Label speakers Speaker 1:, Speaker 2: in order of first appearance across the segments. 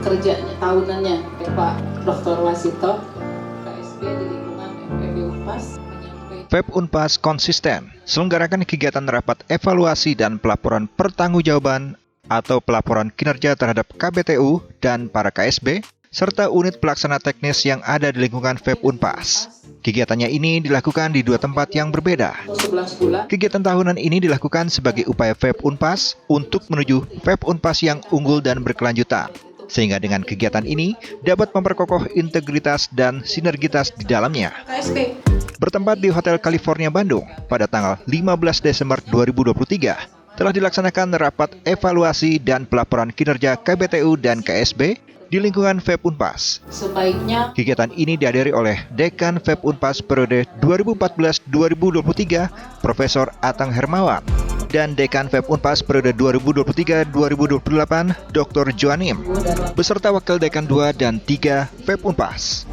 Speaker 1: kerjanya tahunannya Pak Dr. Wasito, KSB di lingkungan FEB Unpas menyampaikan
Speaker 2: FEB Unpas konsisten selenggarakan kegiatan rapat evaluasi dan pelaporan pertanggungjawaban atau pelaporan kinerja terhadap KBTU dan para KSB serta unit pelaksana teknis yang ada di lingkungan FEB Unpas. Kegiatannya ini dilakukan di 2 tempat yang berbeda.
Speaker 1: 11 bulan.
Speaker 2: Kegiatan tahunan ini dilakukan sebagai upaya FEB Unpas untuk menuju FEB Unpas yang unggul dan berkelanjutan. Sehingga dengan kegiatan ini dapat memperkokoh integritas dan sinergitas di dalamnya.
Speaker 1: KSB.
Speaker 2: Bertempat di Hotel California Bandung pada tanggal 15 Desember 2023 telah dilaksanakan rapat evaluasi dan pelaporan kinerja KBTU dan KSB di lingkungan FEB Unpas.
Speaker 1: Sebaiknya
Speaker 2: Kegiatan ini dihadiri oleh Dekan FEB Unpas periode 2014-2023, Profesor Atang Hermawan, dan Dekan FEB Unpas periode 2023-2028, Dr. Joanim, beserta Wakil Dekan 2 dan 3 FEB Unpas.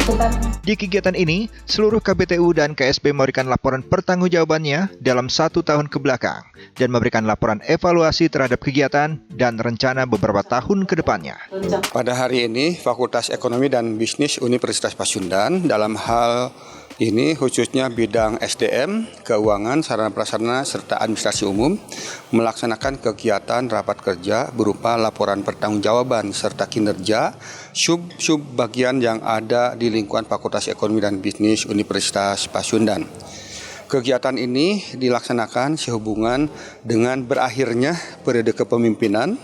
Speaker 1: itu kan
Speaker 2: Di kegiatan ini, seluruh KBTU dan KSB memberikan laporan pertanggungjawabannya dalam 1 tahun ke belakang dan memberikan laporan evaluasi terhadap kegiatan dan rencana beberapa tahun ke depannya.
Speaker 1: rencana
Speaker 3: Pada hari ini, Fakultas Ekonomi dan Bisnis Universitas Pasundan dalam hal ini khususnya bidang SDM, keuangan, sarana prasarana, serta administrasi umum melaksanakan kegiatan rapat kerja berupa laporan pertanggungjawaban serta kinerja sub bagian yang ada di lingkungan Fakultas Ekonomi dan Bisnis Universitas Pasundan. Kegiatan ini dilaksanakan sehubungan dengan berakhirnya periode kepemimpinan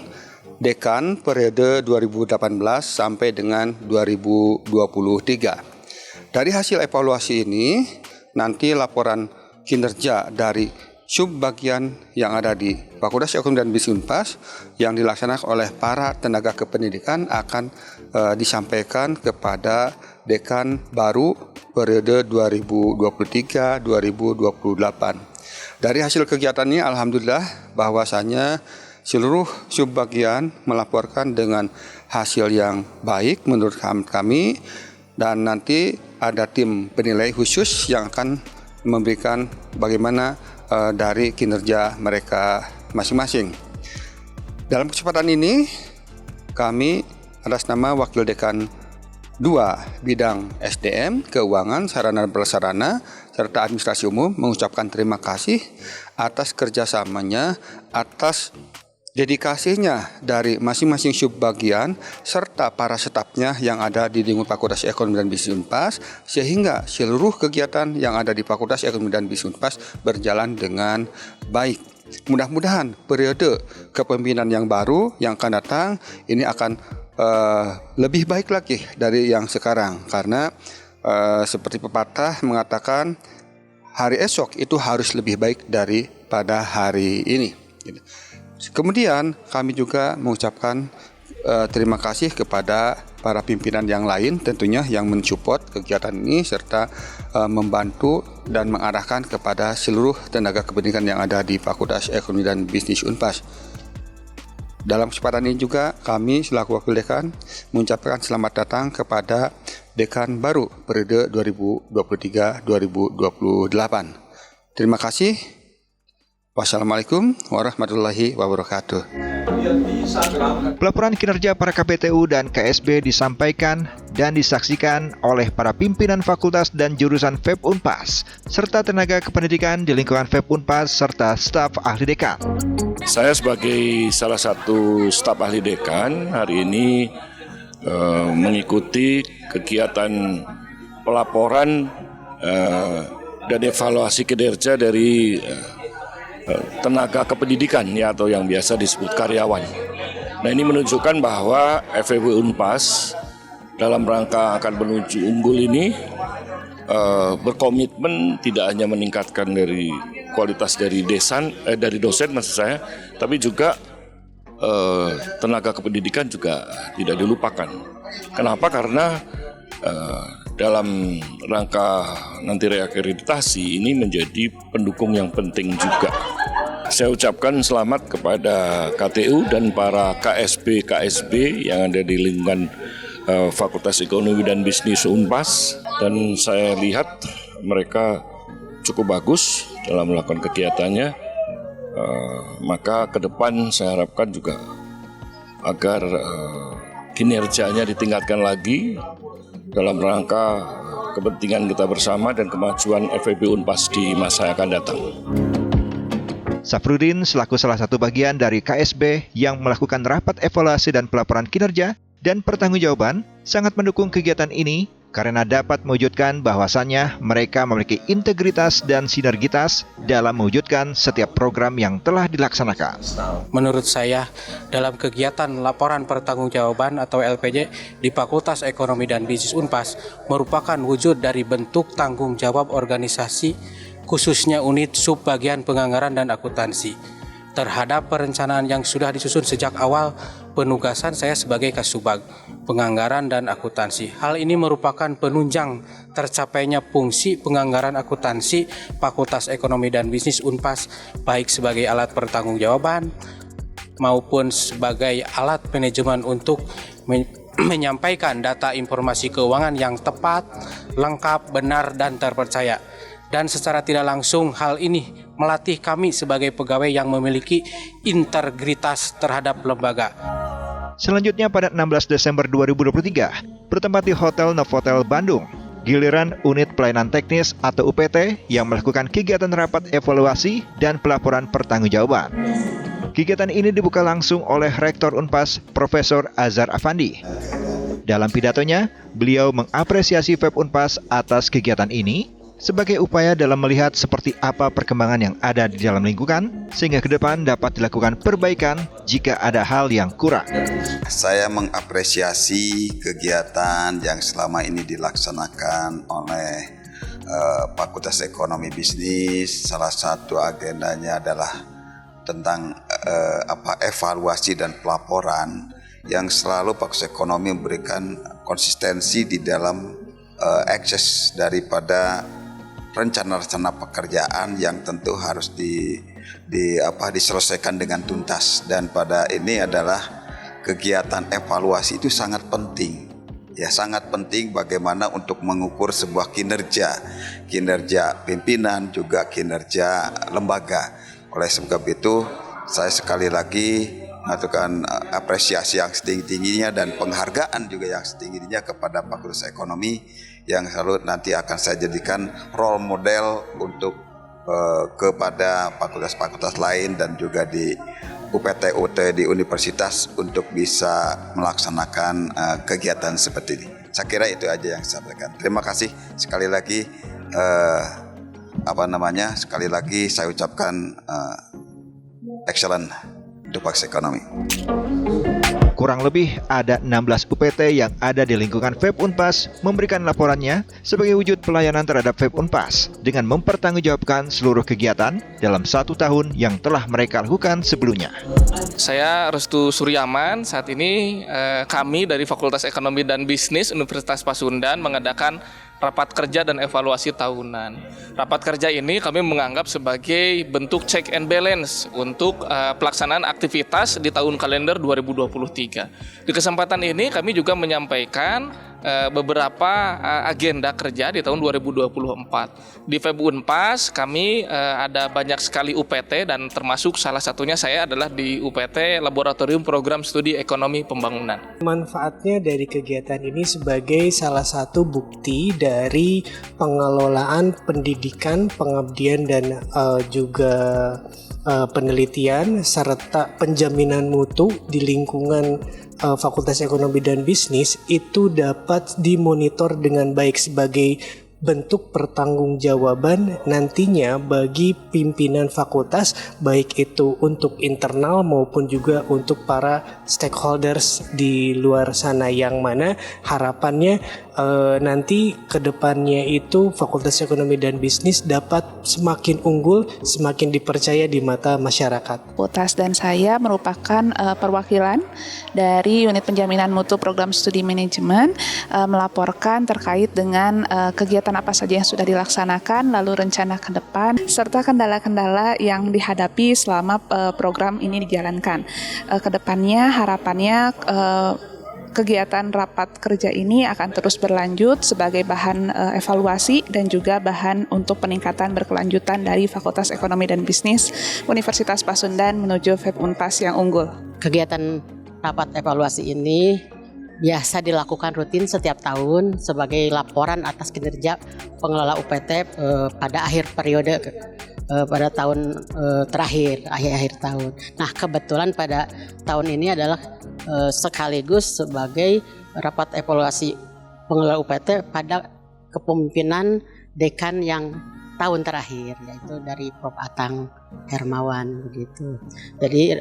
Speaker 3: Dekan periode 2018 sampai dengan 2023. Dari hasil evaluasi ini, nanti laporan kinerja dari subbagian yang ada di Fakultas Ekonomi dan Bisnis Unpas yang dilaksanakan oleh para tenaga kependidikan akan disampaikan kepada Dekan baru periode 2023-2028. Dari hasil kegiatan ini, alhamdulillah bahwasanya seluruh subbagian melaporkan dengan hasil yang baik menurut kami, dan nanti ada tim penilai khusus yang akan memberikan bagaimana dari kinerja mereka masing-masing. Dalam kesempatan ini, kami atas nama Wakil Dekan 2 bidang SDM, keuangan, sarana dan prasarana, serta administrasi umum mengucapkan terima kasih atas kerjasamanya, atas dedikasinya dari masing-masing subbagian serta para stafnya yang ada di lingkungan Fakultas Ekonomi dan Bisnis Unpas, sehingga seluruh kegiatan yang ada di Fakultas Ekonomi dan Bisnis Unpas berjalan dengan baik. Mudah-mudahan periode kepemimpinan yang baru yang akan datang ini akan lebih baik lagi dari yang sekarang, karena seperti pepatah mengatakan hari esok itu harus lebih baik daripada hari ini. Kemudian kami juga mengucapkan terima kasih kepada para pimpinan yang lain tentunya yang mensupport kegiatan ini serta membantu dan mengarahkan kepada seluruh tenaga kependidikan yang ada di Fakultas Ekonomi dan Bisnis Unpas. Dalam kesempatan ini juga kami selaku Wakil Dekan mengucapkan selamat datang kepada Dekan baru periode 2023-2028. Terima kasih. Wassalamualaikum warahmatullahi wabarakatuh.
Speaker 2: Pelaporan kinerja para KBTU dan KSB disampaikan dan disaksikan oleh para pimpinan fakultas dan jurusan FEB Unpas, serta tenaga kependidikan di lingkungan FEB Unpas, serta staf ahli dekan.
Speaker 4: Saya sebagai salah satu staf ahli dekan hari ini mengikuti kegiatan pelaporan dan evaluasi kinerja dari tenaga kependidikan ya, atau yang biasa disebut karyawan. Nah, ini menunjukkan bahwa FEB Unpas dalam rangka akan menuju unggul ini berkomitmen tidak hanya meningkatkan dari kualitas dari dosen maksud saya, tapi juga tenaga kependidikan juga tidak dilupakan. Kenapa? Karena dalam rangka nanti reakreditasi ini menjadi pendukung yang penting juga. Saya ucapkan selamat kepada KTU dan para KSB yang ada di lingkungan Fakultas Ekonomi dan Bisnis Unpas, dan saya lihat mereka cukup bagus dalam melakukan kegiatannya. Maka ke depan saya harapkan juga agar kinerjanya ditingkatkan lagi dalam rangka kepentingan kita bersama dan kemajuan FEB Unpas di masa yang akan datang.
Speaker 2: Safrudin selaku salah satu bagian dari KSB yang melakukan rapat evaluasi dan pelaporan kinerja dan pertanggungjawaban sangat mendukung kegiatan ini karena dapat mewujudkan bahwasannya mereka memiliki integritas dan sinergitas dalam mewujudkan setiap program yang telah dilaksanakan.
Speaker 5: Menurut saya, dalam kegiatan laporan pertanggungjawaban atau LPJ di Fakultas Ekonomi dan Bisnis Unpas merupakan wujud dari bentuk tanggung jawab organisasi, khususnya unit subbagian penganggaran dan akuntansi, terhadap perencanaan yang sudah disusun sejak awal penugasan saya sebagai Kasubag, penganggaran dan akuntansi. Hal ini merupakan penunjang tercapainya fungsi penganggaran akuntansi Fakultas Ekonomi dan Bisnis Unpas, baik sebagai alat pertanggungjawaban maupun sebagai alat manajemen untuk menyampaikan data informasi keuangan yang tepat, lengkap, benar, dan terpercaya. Dan secara tidak langsung hal ini melatih kami sebagai pegawai yang memiliki integritas terhadap lembaga.
Speaker 2: Selanjutnya pada 16 Desember 2023, bertempat di Hotel Novotel Bandung, giliran Unit Pelayanan Teknis atau UPT yang melakukan kegiatan rapat evaluasi dan pelaporan pertanggungjawaban. Kegiatan ini dibuka langsung oleh Rektor Unpas, Profesor Azhar Afandi. Dalam pidatonya, beliau mengapresiasi FEB Unpas atas kegiatan ini sebagai upaya dalam melihat seperti apa perkembangan yang ada di dalam lingkungan, sehingga ke depan dapat dilakukan perbaikan jika ada hal yang kurang.
Speaker 6: Saya mengapresiasi kegiatan yang selama ini dilaksanakan oleh Fakultas Ekonomi Bisnis. Salah satu agendanya adalah tentang evaluasi dan pelaporan yang selalu Fakultas Ekonomi memberikan konsistensi di dalam akses daripada rencana-rencana pekerjaan yang tentu harus diselesaikan dengan tuntas, dan pada ini adalah kegiatan evaluasi itu sangat penting. Ya, sangat penting bagaimana untuk mengukur sebuah kinerja pimpinan, juga kinerja lembaga. Oleh sebab itu, saya sekali lagi mengatakan apresiasi yang setinggi-tingginya dan penghargaan juga yang setinggi-tingginya kepada Fakultas Ekonomi yang selalu nanti akan saya jadikan role model untuk kepada fakultas-fakultas lain dan juga di UPT-UT di universitas untuk bisa melaksanakan kegiatan seperti ini. Saya kira itu aja yang saya sampaikan. Terima kasih sekali lagi. Sekali lagi saya ucapkan excellent untuk Fakultas Ekonomi.
Speaker 2: Kurang lebih ada 16 UPT yang ada di lingkungan FEB Unpas memberikan laporannya sebagai wujud pelayanan terhadap FEB Unpas dengan mempertanggungjawabkan seluruh kegiatan dalam 1 tahun yang telah mereka lakukan sebelumnya.
Speaker 7: Saya Restu Suryaman. Saat ini kami dari Fakultas Ekonomi dan Bisnis Universitas Pasundan mengadakan rapat kerja dan evaluasi tahunan. Rapat kerja ini kami menganggap sebagai bentuk check and balance untuk pelaksanaan aktivitas di tahun kalender 2023. Di kesempatan ini kami juga menyampaikan beberapa agenda kerja di tahun 2024. Di FEB Unpas kami ada banyak sekali UPT dan termasuk salah satunya saya adalah di UPT Laboratorium Program Studi Ekonomi Pembangunan.
Speaker 8: Manfaatnya dari kegiatan ini sebagai salah satu bukti dari pengelolaan pendidikan, pengabdian dan juga penelitian serta penjaminan mutu di lingkungan Fakultas Ekonomi dan Bisnis itu dapat dimonitor dengan baik sebagai bentuk pertanggungjawaban nantinya bagi pimpinan fakultas, baik itu untuk internal maupun juga untuk para stakeholders di luar sana, yang mana harapannya nanti kedepannya itu Fakultas Ekonomi dan Bisnis dapat semakin unggul, semakin dipercaya di mata masyarakat.
Speaker 9: Fakultas dan saya merupakan perwakilan dari Unit Penjaminan Mutu Program Studi Manajemen, melaporkan terkait dengan kegiatan apa saja yang sudah dilaksanakan, lalu rencana ke depan, serta kendala-kendala yang dihadapi selama program ini dijalankan. Kedepannya harapannya kegiatan rapat kerja ini akan terus berlanjut sebagai bahan evaluasi dan juga bahan untuk peningkatan berkelanjutan dari Fakultas Ekonomi dan Bisnis Universitas Pasundan menuju FEB Unpas yang unggul.
Speaker 10: Kegiatan rapat evaluasi ini biasa dilakukan rutin setiap tahun sebagai laporan atas kinerja pengelola UPT pada akhir periode pada tahun terakhir, akhir tahun. Nah, kebetulan pada tahun ini adalah sekaligus sebagai rapat evaluasi pengelola UPT pada kepemimpinan dekan yang tahun terakhir, yaitu dari Prof. Atang Hermawan begitu. Jadi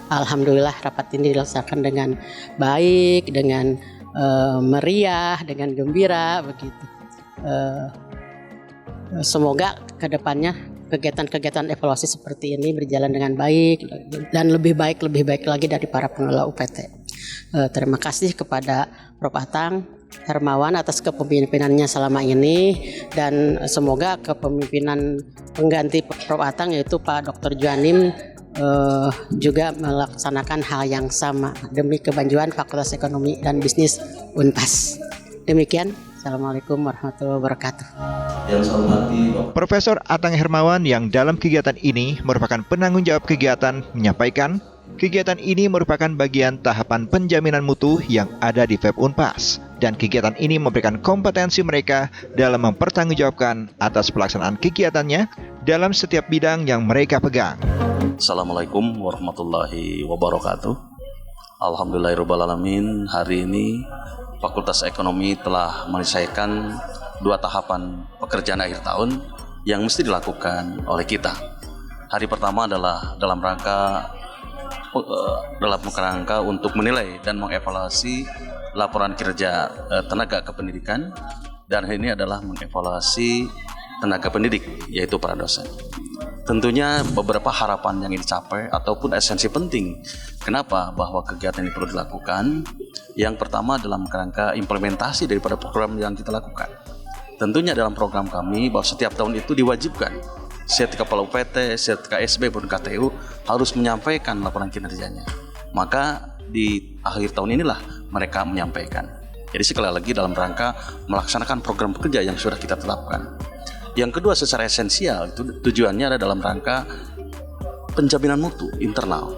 Speaker 10: alhamdulillah rapat ini dilaksanakan dengan baik, dengan meriah, dengan gembira begitu. Semoga kedepannya kegiatan-kegiatan evaluasi seperti ini berjalan dengan baik dan lebih baik lagi dari para pengelola UPT. Terima kasih kepada Prof. Atang Hermawan atas kepemimpinannya selama ini, dan semoga kepemimpinan pengganti Prof. Atang yaitu Pak Dr. Juanim juga melaksanakan hal yang sama demi kemajuan Fakultas Ekonomi dan Bisnis Unpas. Demikian, Assalamualaikum warahmatullahi wabarakatuh.
Speaker 2: Profesor Atang Hermawan yang dalam kegiatan ini merupakan penanggung jawab kegiatan menyampaikan, kegiatan ini merupakan bagian tahapan penjaminan mutu yang ada di FEB Unpas, dan kegiatan ini memberikan kompetensi mereka dalam mempertanggungjawabkan atas pelaksanaan kegiatannya dalam setiap bidang yang mereka pegang.
Speaker 11: Assalamualaikum warahmatullahi wabarakatuh. Alhamdulillahirrahmanirrahim. Hari ini Fakultas Ekonomi telah menyelesaikan 2 tahapan pekerjaan akhir tahun yang mesti dilakukan oleh kita. Hari pertama adalah dalam rangka untuk menilai dan mengevaluasi laporan kinerja tenaga kependidikan, dan hari ini adalah mengevaluasi tenaga pendidik, yaitu para dosen. Tentunya beberapa harapan yang dicapai ataupun esensi penting kenapa bahwa kegiatan ini perlu dilakukan. Yang pertama dalam kerangka implementasi daripada program yang kita lakukan. Tentunya dalam program kami bahwa setiap tahun itu diwajibkan setiap kepala UPT, setiap KSB maupun KTU harus menyampaikan laporan kinerjanya. Maka di akhir tahun inilah mereka menyampaikan. Jadi sekali lagi dalam rangka melaksanakan program kerja yang sudah kita tetapkan. Yang kedua secara esensial itu tujuannya adalah dalam rangka penjaminan mutu internal.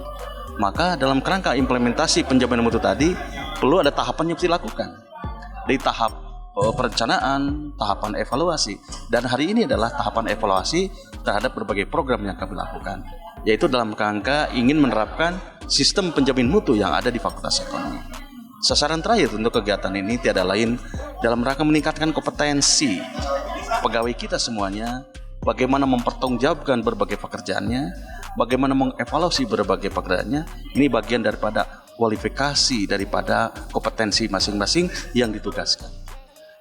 Speaker 11: Maka dalam kerangka implementasi penjaminan mutu tadi perlu ada tahapan yang mesti dilakukan. Dari tahap perencanaan, tahapan evaluasi, dan hari ini adalah tahapan evaluasi terhadap berbagai program yang kami lakukan, yaitu dalam kerangka ingin menerapkan sistem penjamin mutu yang ada di Fakultas Ekonomi. Sasaran terakhir untuk kegiatan ini tiada lain dalam rangka meningkatkan kompetensi pegawai kita semuanya, bagaimana mempertanggungjawabkan berbagai pekerjaannya, bagaimana mengevaluasi berbagai pekerjaannya. Ini bagian daripada kualifikasi daripada kompetensi masing-masing yang ditugaskan.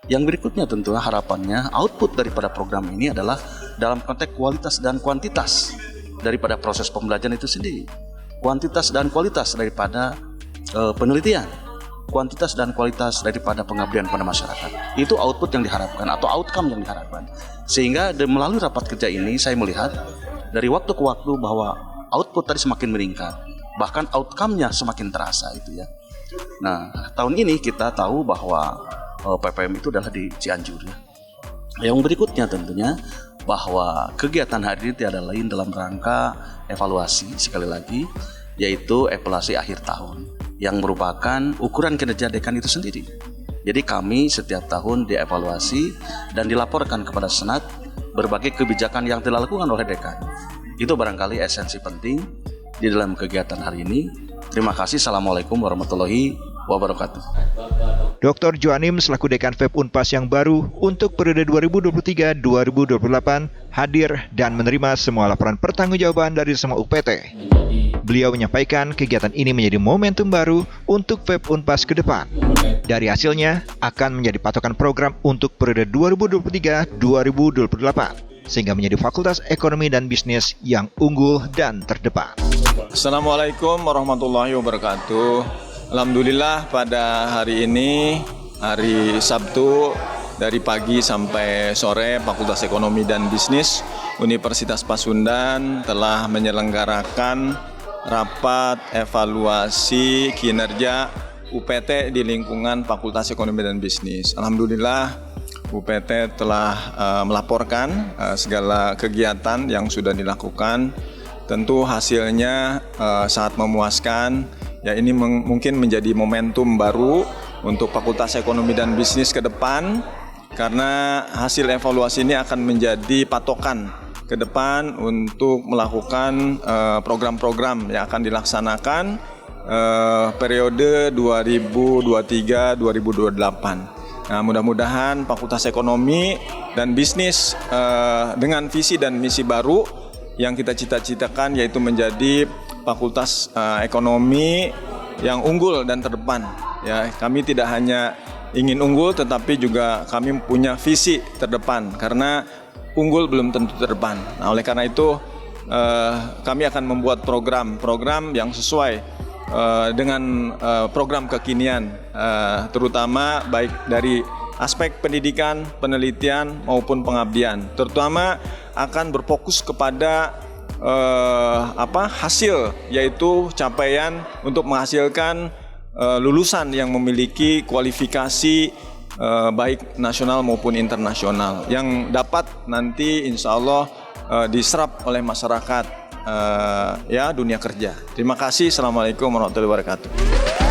Speaker 11: Yang berikutnya tentunya harapannya output daripada program ini adalah dalam konteks kualitas dan kuantitas daripada proses pembelajaran itu sendiri. Kuantitas dan kualitas daripada penelitian, kuantitas dan kualitas daripada pengabdian pada masyarakat. Itu output yang diharapkan atau outcome yang diharapkan. Sehingga melalui rapat kerja ini saya melihat dari waktu ke waktu bahwa output tadi semakin meningkat, bahkan outcome-nya semakin terasa itu ya. Nah, tahun ini kita tahu bahwa PPM itu adalah di Cianjur ya. Yang berikutnya tentunya bahwa kegiatan hari ini tiada lain dalam rangka evaluasi sekali lagi, yaitu evaluasi akhir tahun yang merupakan ukuran kinerja dekan itu sendiri. Jadi kami setiap tahun dievaluasi dan dilaporkan kepada Senat berbagai kebijakan yang dilakukan oleh dekan. Itu barangkali esensi penting di dalam kegiatan hari ini. Terima kasih. Assalamualaikum warahmatullahi wabarakatuh.
Speaker 2: Dr. Juanim selaku Dekan FEB Unpas yang baru untuk periode 2023-2028 hadir dan menerima semua laporan pertanggungjawaban dari semua UPT. Beliau menyampaikan kegiatan ini menjadi momentum baru untuk FEB Unpas ke depan. Dari hasilnya akan menjadi patokan program untuk periode 2023-2028 sehingga menjadi Fakultas Ekonomi dan Bisnis yang unggul dan terdepan.
Speaker 12: Assalamualaikum warahmatullahi wabarakatuh. Alhamdulillah pada hari ini, hari Sabtu, dari pagi sampai sore Fakultas Ekonomi dan Bisnis Universitas Pasundan telah menyelenggarakan rapat evaluasi kinerja UPT di lingkungan Fakultas Ekonomi dan Bisnis. Alhamdulillah UPT telah melaporkan segala kegiatan yang sudah dilakukan. Tentu hasilnya sangat memuaskan. Ya, ini mungkin menjadi momentum baru untuk Fakultas Ekonomi dan Bisnis ke depan, karena hasil evaluasi ini akan menjadi patokan ke depan untuk melakukan program-program yang akan dilaksanakan periode 2023-2028. Nah, mudah-mudahan Fakultas Ekonomi dan Bisnis dengan visi dan misi baru yang kita cita-citakan, yaitu menjadi Fakultas Ekonomi yang unggul dan terdepan. Ya, kami tidak hanya ingin unggul, tetapi juga kami punya visi terdepan, karena unggul belum tentu terdepan. Nah, oleh karena itu kami akan membuat program yang sesuai dengan program kekinian, terutama baik dari aspek pendidikan, penelitian maupun pengabdian. Terutama akan berfokus kepada hasil, yaitu capaian untuk menghasilkan lulusan yang memiliki kualifikasi baik nasional maupun internasional, yang dapat nanti insya Allah diserap oleh masyarakat dunia kerja. Terima kasih. Assalamualaikum warahmatullahi wabarakatuh.